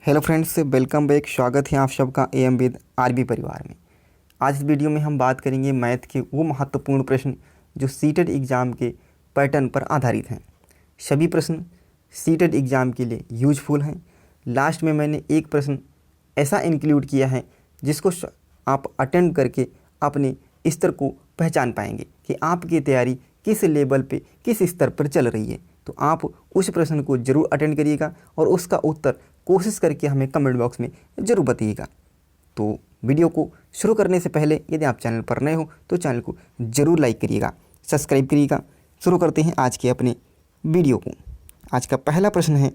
Hello friends, welcome back. स्वागत है आप सबका एएम विद आरबी परिवार में। आज इस वीडियो में हम बात करेंगे मैथ के वो महत्वपूर्ण प्रश्न जो सीटेट एग्ज़ाम के पैटर्न पर आधारित हैं। सभी प्रश्न सीटेट एग्ज़ाम के लिए यूजफुल हैं। लास्ट में मैंने एक प्रश्न ऐसा इंक्लूड किया है जिसको आप अटेम्प्ट करके अपने स्तर को पहचान पाएंगे कि आपकी तैयारी किस लेवल पे, किस स्तर पर चल रही है। तो आप उस प्रश्न को ज़रूर अटेंड करिएगा और उसका उत्तर कोशिश करके हमें कमेंट बॉक्स में ज़रूर बताइएगा। तो वीडियो को शुरू करने से पहले यदि आप चैनल पर नए हो तो चैनल को ज़रूर लाइक करिएगा, सब्सक्राइब करिएगा। शुरू करते हैं आज के अपने वीडियो को। आज का पहला प्रश्न है,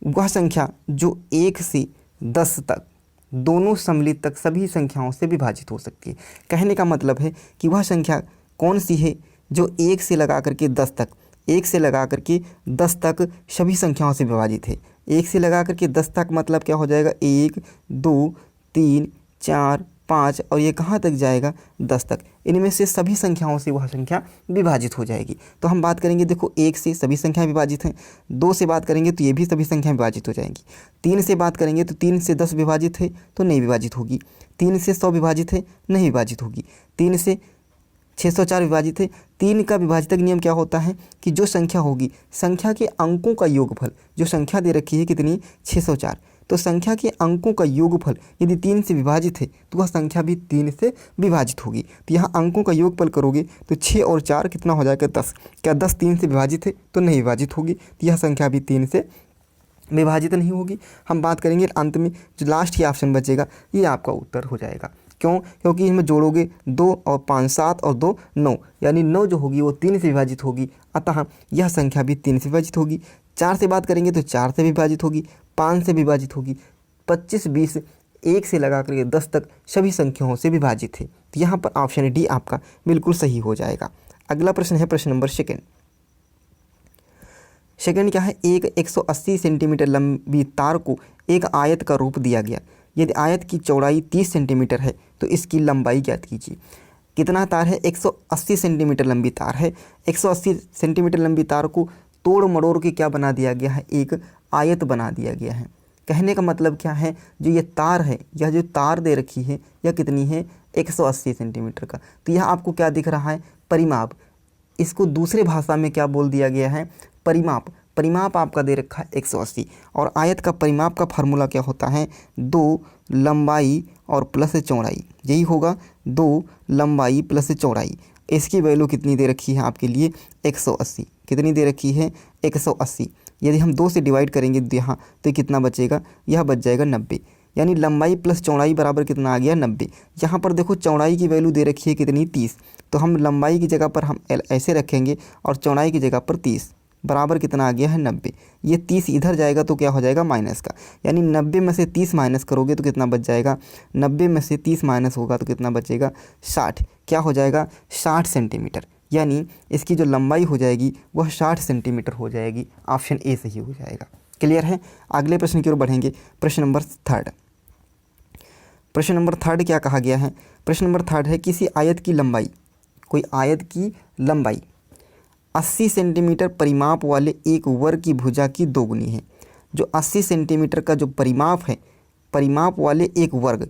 वह संख्या जो 1 से 10 तक दोनों सम्मिलित तक सभी संख्याओं से विभाजित हो सकती है। कहने का मतलब है कि वह संख्या कौन सी है जो 1 से लगा करके 10 तक, 1 से लगा करके 10 तक सभी संख्याओं से विभाजित है। 1 से लगा करके 10 तक मतलब क्या हो जाएगा, 1 2 3 4 5 और ये कहाँ तक जाएगा, 10 तक। इनमें से सभी संख्याओं से वह संख्या विभाजित हो जाएगी। तो हम बात करेंगे, देखो 1 से सभी संख्याएं विभाजित हैं, 2 से बात करेंगे तो ये भी सभी संख्याएं विभाजित हो जाएंगी, 3 से बात करेंगे तो 3 से 10 विभाजित है तो नहीं विभाजित होगी, 3 से 100 विभाजित है नहीं विभाजित होगी, 3 से 604 विभाजित है। 3 का विभाजक नियम क्या होता है कि जो संख्या होगी, संख्या के अंकों का योगफल, जो संख्या दे रखी है कितनी, 604, तो संख्या के अंकों का योगफल यदि 3 से विभाजित है तो वह संख्या भी 3 से विभाजित होगी। तो यहाँ अंकों का योगफल करोगे तो 6 और 4 कितना हो जाएगा, 10। क्या 10 3 से विभाजित है तो नहीं विभाजित होगी, तो यह संख्या भी 3 से विभाजित नहीं होगी। हम बात करेंगे अंत में जो लास्ट ही ऑप्शन बचेगा ये आपका उत्तर हो जाएगा। क्यों? क्योंकि इसमें जोड़ोगे 2 और 5 7 और 2 9, यानी 9 जो होगी वो 3 से विभाजित होगी, अतः यह संख्या भी 3 से विभाजित होगी। 4 से बात करेंगे तो 4 से विभाजित होगी, 5 से विभाजित होगी, 25 20 1 से लगा करके 10 तक सभी संख्याओं से विभाजित है। तो यहाँ पर ऑप्शन डी आपका बिल्कुल सही हो जाएगा। अगला प्रश्न है प्रश्न नंबर सेकेंड क्या है, एक 180 सेंटीमीटर लंबी तार को एक आयत का रूप दिया गया। यदि आयत की चौड़ाई 30 सेंटीमीटर है तो इसकी लंबाई ज्ञात कीजिए। कितना तार है, 180 सेंटीमीटर लंबी तार है। 180 सेंटीमीटर लंबी तार को तोड़ मरोड़ के क्या बना दिया गया है, एक आयत बना दिया गया है। कहने का मतलब क्या है, जो ये तार है, यह जो तार दे रखी है यह कितनी है, 180 सेंटीमीटर का। तो यह आपको क्या दिख रहा है, परिमाप। इसको दूसरे भाषा में क्या बोल दिया गया है, परिमाप। परिमाप आपका दे रखा है 180 और आयत का परिमाप का फार्मूला क्या होता है, 2 लंबाई और प्लस चौड़ाई, यही होगा 2 लंबाई प्लस चौड़ाई। इसकी वैल्यू कितनी दे रखी है आपके लिए, 180। कितनी दे रखी है, 180। यदि हम 2 से डिवाइड करेंगे यहाँ तो कितना बचेगा, यह बच जाएगा 90, यानी लंबाई प्लस चौड़ाई बराबर कितना आ गया, 90। यहाँ पर देखो चौड़ाई की वैल्यू दे रखी है कितनी, 30, तो हम लंबाई की जगह पर हम ऐसे रखेंगे और चौड़ाई की जगह पर 30 बराबर कितना आ गया है, 90। ये 30 इधर जाएगा तो क्या हो जाएगा, माइनस का, यानी 90 में से 30 माइनस करोगे तो कितना बच जाएगा, 90 में से 30 माइनस होगा तो कितना बचेगा, 60। क्या हो जाएगा, 60 सेंटीमीटर, यानी इसकी जो लंबाई हो जाएगी वह 60 सेंटीमीटर हो जाएगी। ऑप्शन ए सही हो जाएगा। क्लियर है। अगले प्रश्न की ओर बढ़ेंगे। प्रश्न नंबर थर्ड क्या कहा गया है, प्रश्न नंबर थर्ड है, किसी आयत की लंबाई, कोई आयत की लंबाई 80 सेंटीमीटर परिमाप वाले एक वर्ग की भुजा की दोगुनी है। जो 80 सेंटीमीटर का जो परिमाप है, परिमाप वाले एक वर्ग,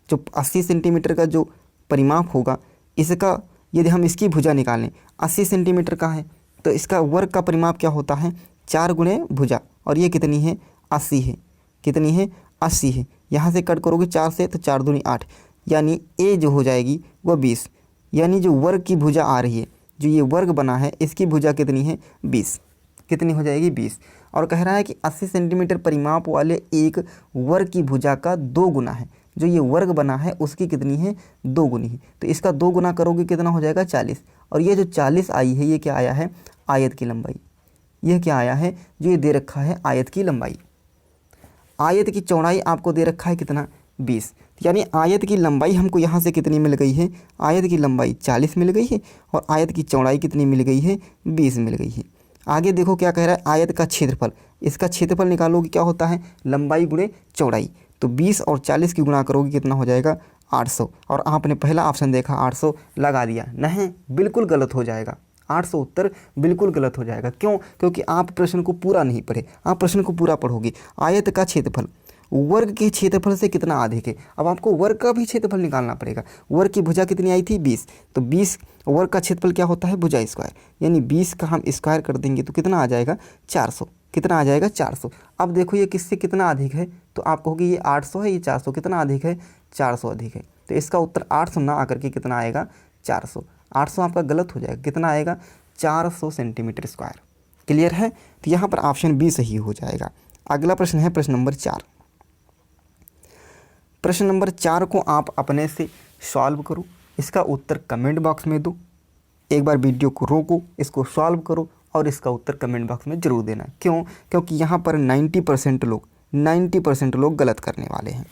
जो 80 सेंटीमीटर का जो परिमाप होगा, इसका यदि हम इसकी भुजा निकालें, 80 सेंटीमीटर का है तो इसका वर्ग का परिमाप क्या होता है, 4 गुणे भुजा, और ये कितनी है, 80 है। कितनी है, 80 है। यहाँ से कट करोगे 4 से तो 4 दूनी 8, यानी ए जो हो जाएगी वह 20, यानी जो वर्ग की भुजा आ रही है, जो ये वर्ग बना है इसकी भुजा कितनी है, 20। कितनी हो जाएगी, 20। और कह रहा है कि 80 सेंटीमीटर परिमाप वाले एक वर्ग की भुजा का 2 गुना है, जो ये वर्ग बना है उसकी कितनी है, 2 गुनी है। तो इसका 2 गुना करोगे कितना हो जाएगा, 40। और ये जो 40 आई है ये क्या आया है, आयत की लंबाई। यह क्या आया है, जो ये दे रखा है आयत की लंबाई। आयत की चौड़ाई आपको दे रखा है कितना, 20, यानी आयत की लंबाई हमको यहाँ से कितनी मिल गई है, आयत की लंबाई 40 मिल गई है और आयत की चौड़ाई कितनी मिल गई है, 20 मिल गई है। आगे देखो क्या कह रहा है, आयत का क्षेत्रफल, इसका क्षेत्रफल निकालोगे क्या होता है, लंबाई गुणे चौड़ाई, तो 20 और 40 की गुणा करोगे कितना हो जाएगा, 800। और आपने पहला ऑप्शन देखा 800 लगा दिया, नहीं बिल्कुल गलत हो जाएगा। 800 उत्तर बिल्कुल गलत हो जाएगा। क्यों? क्योंकि आप प्रश्न को पूरा नहीं पढ़े। आप प्रश्न को पूरा पढ़ोगे। आयत का क्षेत्रफल वर्ग के क्षेत्रफल से कितना अधिक है। अब आपको वर्ग का भी क्षेत्रफल निकालना पड़ेगा। वर्ग की भुजा कितनी आई थी? 20। तो 20 वर्ग का क्षेत्रफल क्या होता है? भुजा स्क्वायर, यानी 20 का हम स्क्वायर कर देंगे तो कितना आ जाएगा? 400। कितना आ जाएगा? 400। अब देखो ये किससे कितना अधिक है, तो आप कहोगे ये 800 है, ये 400, कितना अधिक है? 400 अधिक है। तो इसका उत्तर 800 ना आकर के कितना आएगा? 400। 800 आपका गलत हो जाएगा। कितना आएगा? 400 सेंटीमीटर स्क्वायर। क्लियर है? तो यहाँ पर ऑप्शन बी सही हो जाएगा। अगला प्रश्न है प्रश्न नंबर 4। प्रश्न नंबर 4 को आप अपने से सॉल्व करो। इसका उत्तर कमेंट बॉक्स में दो। एक बार वीडियो को रोको, इसको सॉल्व करो और इसका उत्तर कमेंट बॉक्स में ज़रूर देना। क्यों? क्योंकि यहाँ पर 90% लोग गलत करने वाले हैं।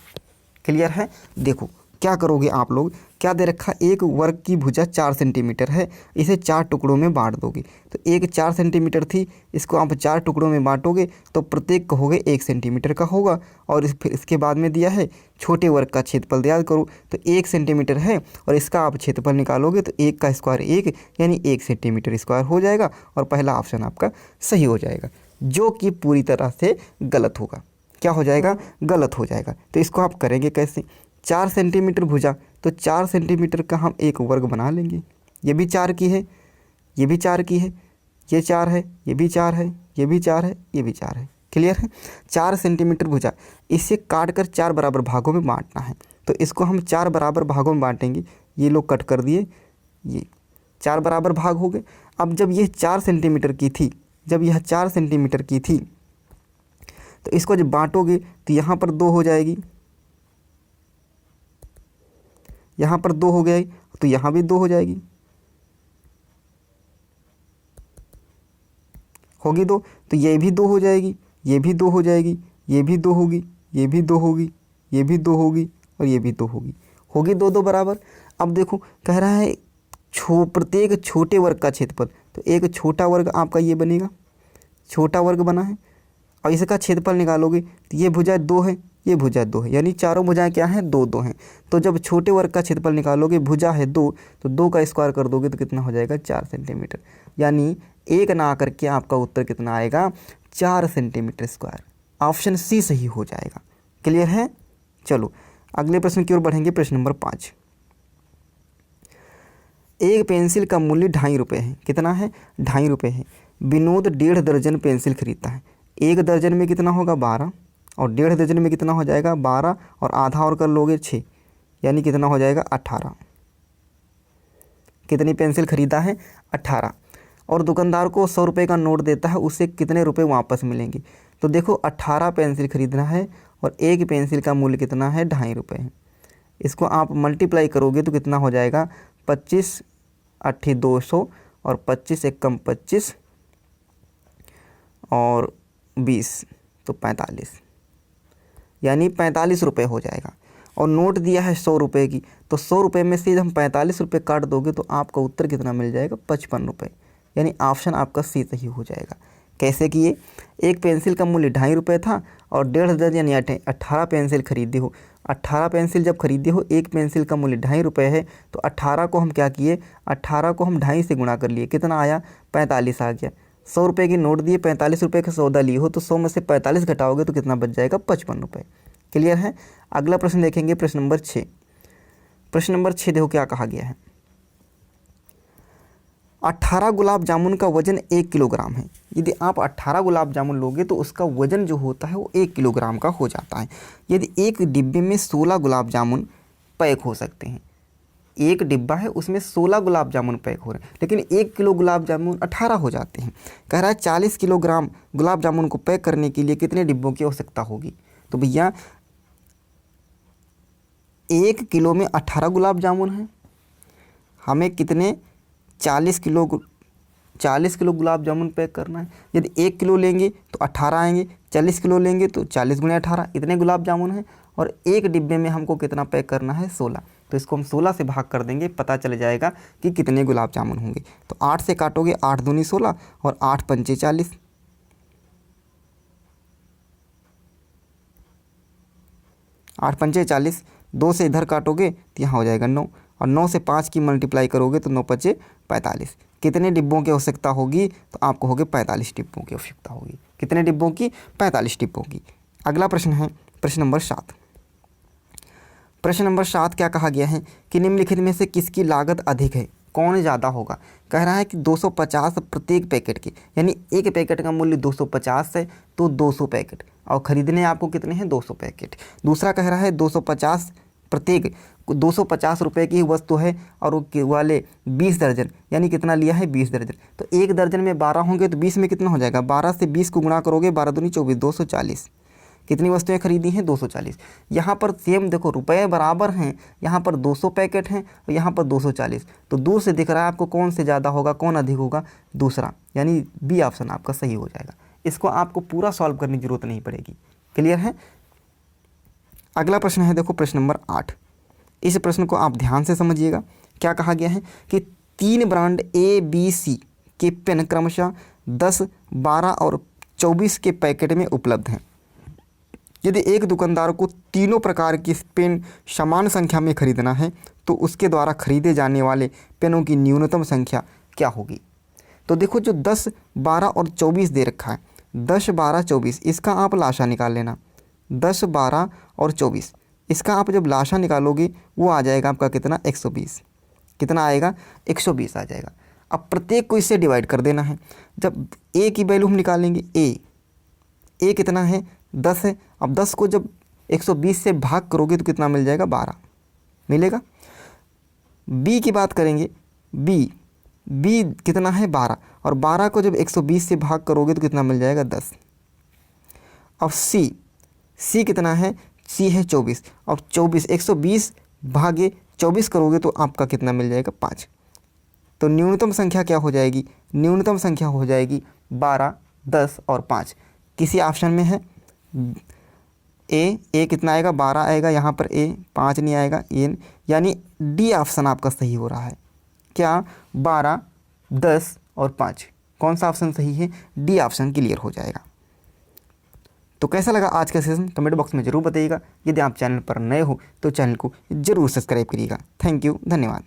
क्लियर है? देखो क्या करोगे आप लोग, क्या दे रखा? एक वर्ग की भुजा 4 सेंटीमीटर है, इसे 4 टुकड़ों में बांट दोगे। तो एक 4 सेंटीमीटर थी, इसको आप 4 टुकड़ों में बांटोगे तो प्रत्येक कहोगे 1 सेंटीमीटर का होगा। और फिर इसके बाद में दिया है छोटे वर्ग का क्षेत्रफल याद करो, तो 1 सेंटीमीटर है और इसका आप क्षेत्रफल निकालोगे तो 1 का स्क्वायर 1 यानी 1 सेंटीमीटर स्क्वायर हो जाएगा और पहला ऑप्शन आपका सही हो जाएगा, जो कि पूरी तरह से गलत होगा। क्या हो जाएगा? गलत हो जाएगा। तो इसको आप करेंगे कैसे? 4 सेंटीमीटर भुजा, तो 4 सेंटीमीटर का हम एक वर्ग बना लेंगे। ये भी 4 की है, ये भी 4 की है, ये 4 है, ये भी 4 है, ये भी 4 है, ये भी 4 है। क्लियर है? 4 सेंटीमीटर भुजा, इसे काट कर 4 बराबर भागों में बांटना है। तो इसको हम 4 बराबर भागों में बांटेंगे। ये लोग कट कर दिए, ये 4 बराबर भाग हो गए। अब जब ये 4 सेंटीमीटर की थी, जब यह 4 सेंटीमीटर की थी, तो इसको जब बांटोगे तो यहाँ पर 2 हो जाएगी, यहाँ पर 2 हो गया, तो यहाँ भी 2 हो जाएगी, होगी 2, तो ये भी 2 हो जाएगी, ये भी 2 हो जाएगी, ये भी 2 होगी, ये भी 2 होगी, ये भी 2 होगी और ये भी 2 होगी, होगी 2 2 बराबर। अब देखो कह रहा है प्रत्येक छोटे वर्ग का क्षेत्रफल, तो एक छोटा वर्ग आपका ये बनेगा, छोटा वर्ग बना है और इसका क्षेत्रफल निकालोगे तो ये भुजा 2 है, ये भुजा 2 है, यानी चारों भुजाएं क्या हैं? 2 2 हैं। तो जब छोटे वर्ग का क्षेत्रफल निकालोगे, भुजा है 2, तो 2 का स्क्वायर कर दोगे तो कितना हो जाएगा? 4 सेंटीमीटर, यानी 1 ना आकर के आपका उत्तर कितना आएगा? 4 सेंटीमीटर स्क्वायर। ऑप्शन सी सही हो जाएगा। क्लियर है? चलो अगले प्रश्न की ओर बढ़ेंगे। प्रश्न नंबर 5। एक पेंसिल का मूल्य 2.5 रुपये है। कितना है? 2.5 रुपये है। विनोद 1.5 दर्जन पेंसिल खरीदता है। 1 दर्जन में कितना होगा? 12, और 1.5 दर्जन में कितना हो जाएगा? 12, और आधा और कर लोगे 6, यानी कितना हो जाएगा? 18। कितनी पेंसिल खरीदा है? 18। और दुकानदार को 100 रुपये का नोट देता है, उससे कितने रुपए वापस मिलेंगे? तो देखो 18 पेंसिल खरीदना है और एक पेंसिल का मूल्य कितना है? 2.5 रुपये है। इसको आप मल्टीप्लाई करोगे तो कितना हो जाएगा? 25 8 200 और 25 1 कम 25 और 20 तो 45, यानी 45 रुपये हो जाएगा। और नोट दिया है 100 रुपये की, तो 100 रुपये में से हम 45 रुपये काट दोगे तो आपका उत्तर कितना मिल जाएगा? 55 रुपये, यानी ऑप्शन आपका सी सही हो जाएगा। कैसे किए? एक पेंसिल का मूल्य 2.5 रुपये था और 1.5 दर्जन यानी 18 पेंसिल खरीदी हो। 18 पेंसिल जब खरीदी हो, एक पेंसिल का मूल्य 2.5 रुपये है, तो 18 को हम क्या किए? 18 को हम 2.5 से गुणा कर लिए, कितना आया? 45 आ गया। 100 रुपये की नोट दिए, 45 रुपये का सौदा लिए हो, तो 100 में से 45 घटाओगे तो कितना बच जाएगा? 55 रुपये। क्लियर है? अगला प्रश्न देखेंगे, प्रश्न नंबर 6। प्रश्न नंबर 6 देखो क्या कहा गया है। 18 गुलाब जामुन का वजन 1 किलोग्राम है। यदि आप 18 गुलाब जामुन लोगे तो उसका वजन जो होता है वो 1 किलोग्राम का हो जाता है। यदि एक डिब्बे में 16 गुलाब जामुन पैक हो सकते हैं, एक डिब्बा है उसमें 16 गुलाब जामुन पैक हो रहे हैं, लेकिन 1 किलो गुलाब जामुन 18 हो जाते हैं। कह रहा है 40 किलोग्राम गुलाब जामुन को पैक करने के लिए कितने डिब्बों की आवश्यकता होगी? तो भैया 1 किलो में 18 गुलाब जामुन है, हमें कितने 40 किलो गुलाब जामुन पैक करना है। यदि 1 किलो लेंगे तो 18 आएंगे, 40 किलो लेंगे तो 40 गुणे 18, इतने गुलाब जामुन हैं। और एक डिब्बे में हमको कितना पैक करना है? 16। तो इसको हम 16 से भाग कर देंगे, पता चल जाएगा कि कितने गुलाब जामुन होंगे। तो 8 से काटोगे, 8 दूनी 16 और 8 पंचे 40, 8 पंचे 40। 2 से इधर काटोगे तो यहाँ हो जाएगा 9 और 9 से 5 की मल्टीप्लाई करोगे तो 9 पचे 45। कितने डिब्बों की आवश्यकता होगी? तो आपको होगी 45 डिब्बों की आवश्यकता होगी। कितने डिब्बों की? 45 डिब्बों की। अगला प्रश्न है प्रश्न नंबर 7। प्रश्न नंबर 7 क्या कहा गया है कि निम्नलिखित में से किसकी लागत अधिक है, कौन ज़्यादा होगा? कह रहा है कि 250 प्रत्येक पैकेट की, यानी एक पैकेट का मूल्य 250 है तो 200 पैकेट, और ख़रीदने आपको कितने हैं? 200 पैकेट। दूसरा कह रहा है 250 प्रत्येक 250 रुपये की वस्तु है और वो वाले 20 दर्जन, यानी कितना लिया है? 20 दर्जन। तो एक दर्जन में 12 होंगे तो 20 में कितना हो जाएगा? 12 से 20 को गुणा करोगे, 12 दूनी 24, 240। कितनी वस्तुएं खरीदी हैं? 240। यहाँ पर सेम देखो रुपए बराबर हैं, यहाँ पर 200 पैकेट हैं और यहाँ पर 240। तो दूर से दिख रहा है आपको कौन से ज़्यादा होगा, कौन अधिक होगा? दूसरा, यानी बी ऑप्शन आपका सही हो जाएगा। इसको आपको पूरा सॉल्व करने की जरूरत नहीं पड़ेगी। क्लियर है? अगला प्रश्न है देखो प्रश्न नंबर 8। इस प्रश्न को आप ध्यान से समझिएगा। क्या कहा गया है कि 3 ब्रांड ABC के पेन क्रमशः 10, 12 और 24 के पैकेट में उपलब्ध हैं। यदि एक दुकानदार को तीनों प्रकार की पेन समान संख्या में खरीदना है तो उसके द्वारा खरीदे जाने वाले पेनों की न्यूनतम संख्या क्या होगी? तो देखो जो 10, 12 और 24 दे रखा है, 10, 12, 24, इसका आप लाशा निकाल लेना। 10, 12 और 24, इसका आप जब लाशा निकालोगे वो आ जाएगा आपका कितना? 120। कितना आएगा? 120 आ जाएगा। अब प्रत्येक को इससे डिवाइड कर देना है। जब ए की वैल्यू हम निकालेंगे, ए कितना है? 10 है। अब 10 को जब 120 से भाग करोगे तो कितना मिल जाएगा? 12 मिलेगा। बी की बात करेंगे, बी कितना है? 12, और 12 को जब 120 से भाग करोगे तो कितना मिल जाएगा? 10। अब सी कितना है? सी है 24, और 24 120 भागे 24 करोगे तो आपका कितना मिल जाएगा? 5। तो न्यूनतम संख्या क्या हो जाएगी? न्यूनतम संख्या हो जाएगी 12, 10 और 5। किसी ऑप्शन में है ए कितना आएगा? 12 आएगा, यहाँ पर 5 नहीं आएगा, यानी डी ऑप्शन आपका सही हो रहा है। क्या? 12, 10 और 5। कौन सा ऑप्शन सही है? डी ऑप्शन क्लियर हो जाएगा। तो कैसा लगा आज का सेशन? कमेंट बॉक्स में ज़रूर बताइएगा। यदि आप चैनल पर नए हो तो चैनल को ज़रूर सब्सक्राइब करिएगा। थैंक यू, धन्यवाद।